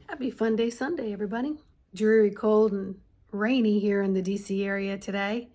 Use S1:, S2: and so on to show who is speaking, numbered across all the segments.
S1: Happy Fun Day Sunday, everybody. Dreary, cold, and rainy here in the DC area today.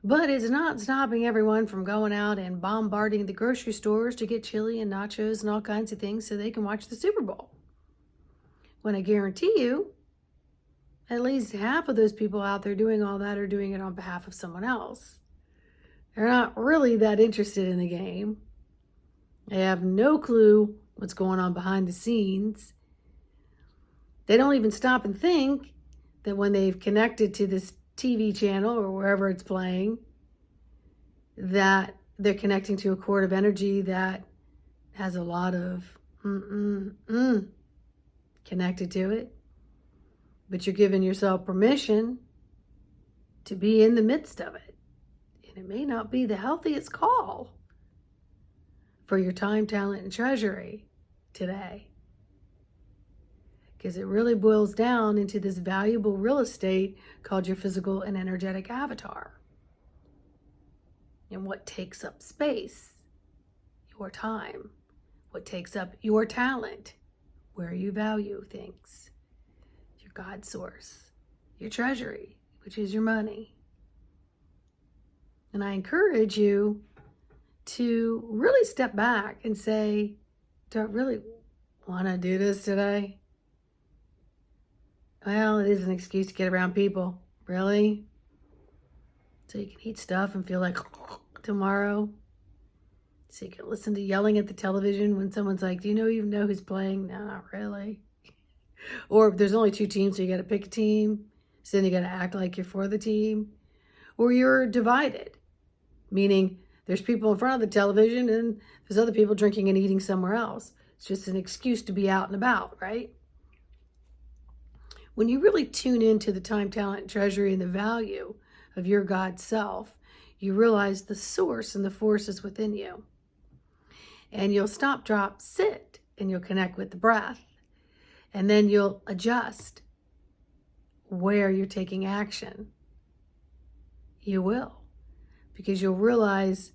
S1: But it's not stopping everyone from going out and bombarding the grocery stores to get chili and nachos and all kinds of things so they can watch the Super Bowl. When I guarantee you, at least half of those people out there doing all that are doing it on behalf of someone else. They're not really that interested in the game. They have no clue what's going on behind the scenes. They don't even stop and think that when they've connected to this TV channel or wherever it's playing, that they're connecting to a cord of energy that has a lot of connected to it. But you're giving yourself permission to be in the midst of it. And it may not be the healthiest call for your time, talent, and treasury today. Because it really boils down into this valuable real estate called your physical and energetic avatar. And what takes up space? Your time. What takes up your talent? Where you value things. Your God source. Your treasury, which is your money. And I encourage you to really step back and say, do I really want to do this today? Well, it is an excuse to get around people. Really? So you can eat stuff and feel like tomorrow. So you can listen to yelling at the television when someone's like, do you even know who's playing? No, not really. Or there's only two teams, so you got to pick a team. So then you got to act like you're for the team. Or you're divided, meaning there's people in front of the television and there's other people drinking and eating somewhere else. It's just an excuse to be out and about, right? When you really tune into the time, talent, treasury, and the value of your God self, you realize the source and the forces within you. And you'll stop, drop, sit, and you'll connect with the breath. And then you'll adjust where you're taking action. You will, because you'll realize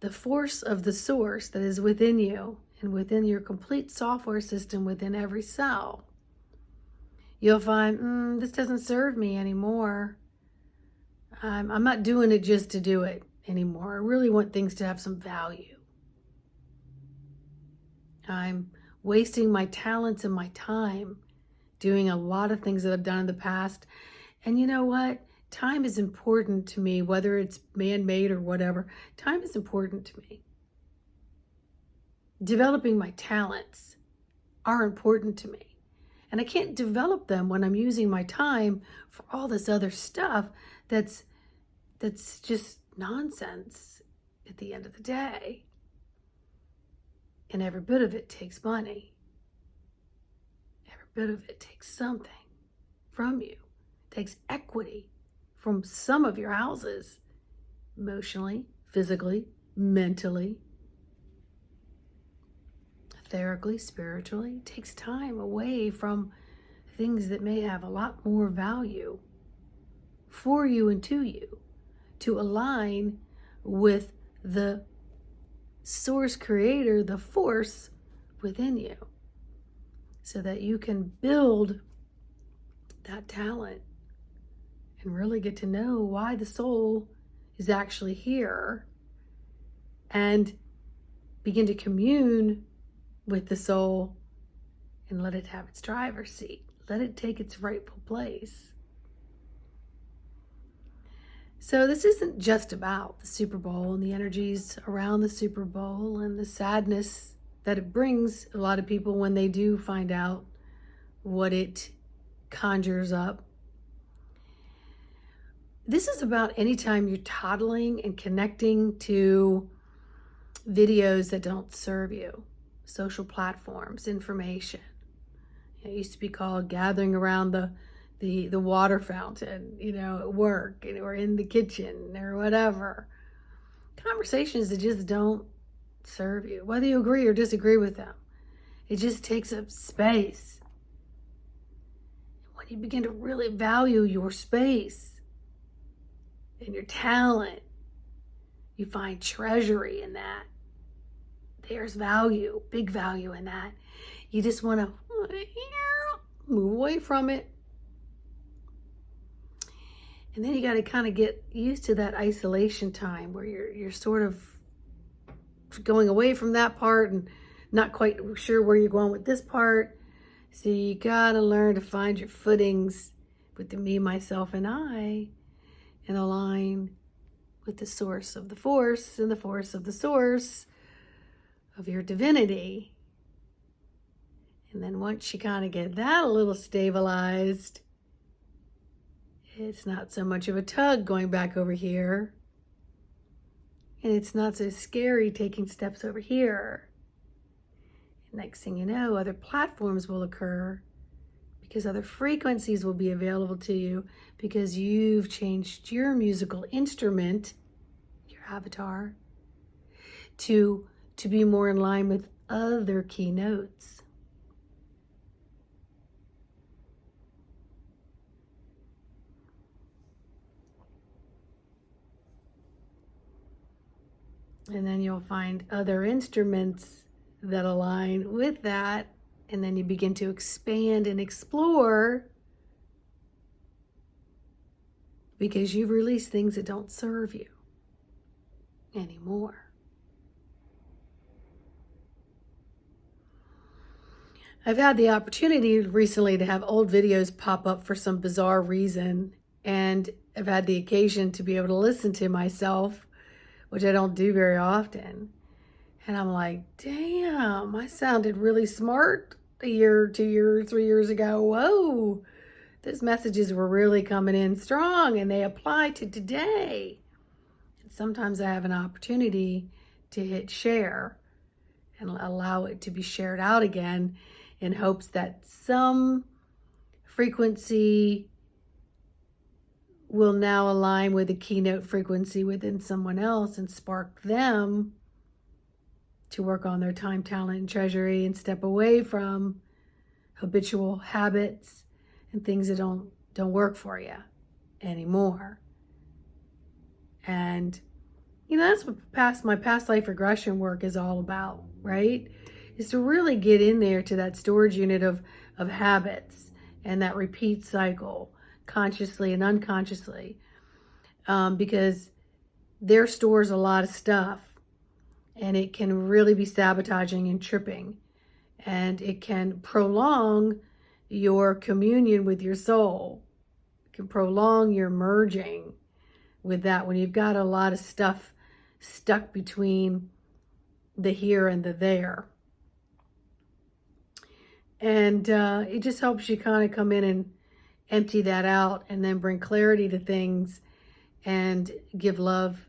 S1: the force of the source that is within you and within your complete software system within every cell. You'll find, this doesn't serve me anymore. I'm not doing it just to do it anymore. I really want things to have some value. I'm wasting my talents and my time doing a lot of things that I've done in the past. And you know what? Time is important to me, whether it's man-made or whatever. Time is important to me. Developing my talents are important to me. And I can't develop them when I'm using my time for all this other stuff that's just nonsense at the end of the day. And every bit of it takes money. Every bit of it takes something from you. It takes equity from some of your houses, emotionally, physically, mentally, etherically, spiritually. It takes time away from things that may have a lot more value for you and to you to align with the source creator, the force within you, so that you can build that talent and really get to know why the soul is actually here and begin to commune with the soul and let it have its driver's seat. Let it take its rightful place. So this isn't just about the Super Bowl and the energies around the Super Bowl and the sadness that it brings a lot of people when they do find out what it conjures up. This is about anytime you're toddling and connecting to videos that don't serve you, social platforms, information. It used to be called gathering around the water fountain, at work or in the kitchen or whatever. Conversations that just don't serve you, whether you agree or disagree with them. It just takes up space. When you begin to really value your space and your talent, you find treasury in that. There's value, big value in that. You just want to move away from it. And then you got to kind of get used to that isolation time where you're sort of going away from that part and not quite sure where you're going with this part. So you got to learn to find your footings with the me, myself, and I, and align with the source of the force and the force of the source of your divinity. And then once you kind of get that a little stabilized, it's not so much of a tug going back over here. And it's not so scary taking steps over here. Next thing you know, other platforms will occur because other frequencies will be available to you because you've changed your musical instrument, your avatar, to be more in line with other key notes. And then you'll find other instruments that align with that. And then you begin to expand and explore because you've released things that don't serve you anymore. I've had the opportunity recently to have old videos pop up for some bizarre reason. And I've had the occasion to be able to listen to myself, which I don't do very often. And I'm like, damn, I sounded really smart a year, 2 years, 3 years ago. Whoa, those messages were really coming in strong and they apply to today. And sometimes I have an opportunity to hit share and allow it to be shared out again in hopes that some frequency will now align with a keynote frequency within someone else and spark them to work on their time, talent, and treasury and step away from habitual habits and things that don't work for you anymore. And that's what my past life regression work is all about, right? Is to really get in there to that storage unit of habits and that repeat cycle, consciously and unconsciously, because there stores a lot of stuff. And it can really be sabotaging and tripping. And it can prolong your communion with your soul. It can prolong your merging with that when you've got a lot of stuff stuck between the here and the there. And it just helps you kind of come in and empty that out and then bring clarity to things and give love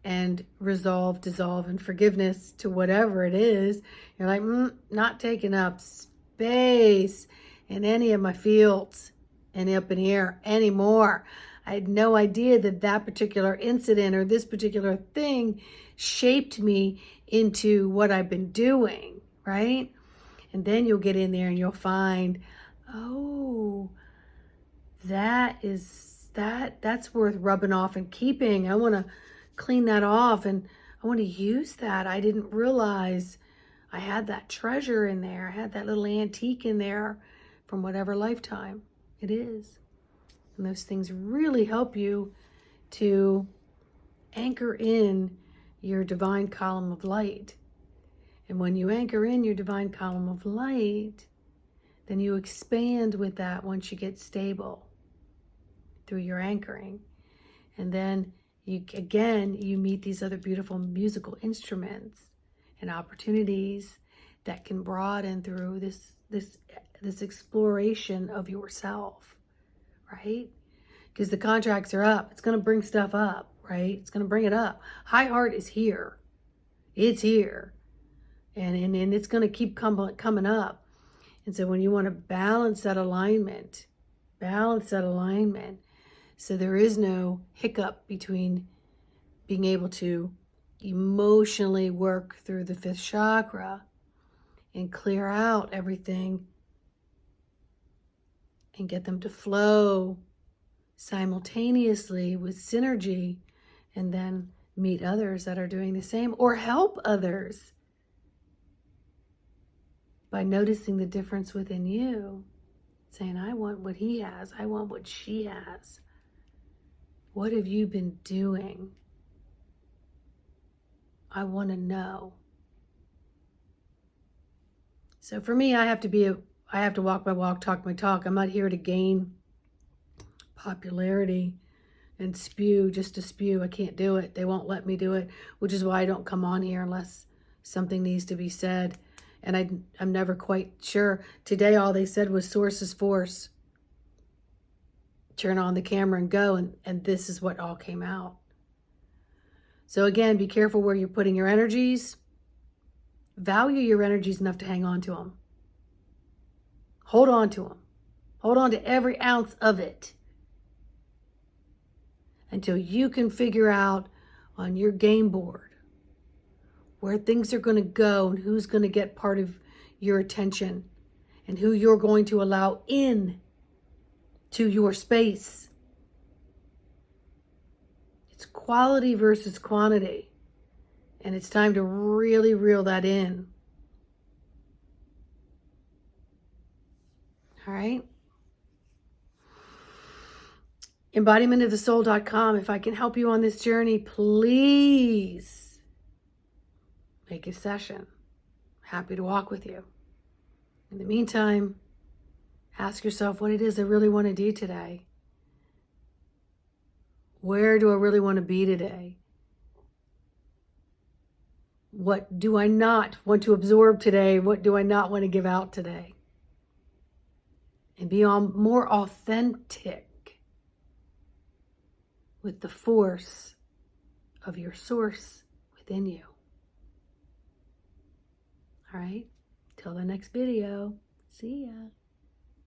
S1: and resolve, dissolve, and forgiveness to whatever it is. You're like, not taking up space in any of my fields and up in here anymore. I had no idea that particular incident or this particular thing shaped me into what I've been doing, right? And then you'll get in there and you'll find, oh, that's worth rubbing off and keeping. I want to clean that off and I want to use that. I didn't realize I had that treasure in there. I had that little antique in there from whatever lifetime it is. And those things really help you to anchor in your divine column of light. And when you anchor in your divine column of light, then you expand with that once you get stable through your anchoring. And then you meet these other beautiful musical instruments and opportunities that can broaden through this exploration of yourself, right? Because the contracts are up. It's going to bring stuff up, right? It's going to bring it up. High heart is here. It's here. And it's going to keep coming up. And so when you want to balance that alignment, so there is no hiccup between being able to emotionally work through the 5th chakra and clear out everything and get them to flow simultaneously with synergy, and then meet others that are doing the same or help others by noticing the difference within you saying, I want what he has. I want what she has. What have you been doing? I want to know. So for me, I have to walk my walk, talk my talk. I'm not here to gain popularity and spew just to spew. I can't do it. They won't let me do it, which is why I don't come on here unless something needs to be said. And I'm never quite sure. Today, all they said was source is force. Turn on the camera and go. And this is what all came out. So again, be careful where you're putting your energies. Value your energies enough to hang on to them. Hold on to them. Hold on to every ounce of it until you can figure out on your game board where things are going to go and who's going to get part of your attention and who you're going to allow in to your space. It's quality versus quantity. And it's time to really reel that in. All right? Embodimentofthesoul.com. If I can help you on this journey, please make a session. Happy to walk with you. In the meantime, ask yourself what it is I really want to do today. Where do I really want to be today? What do I not want to absorb today? What do I not want to give out today? And be more authentic with the force of your source within you. All right, till the next video. See ya.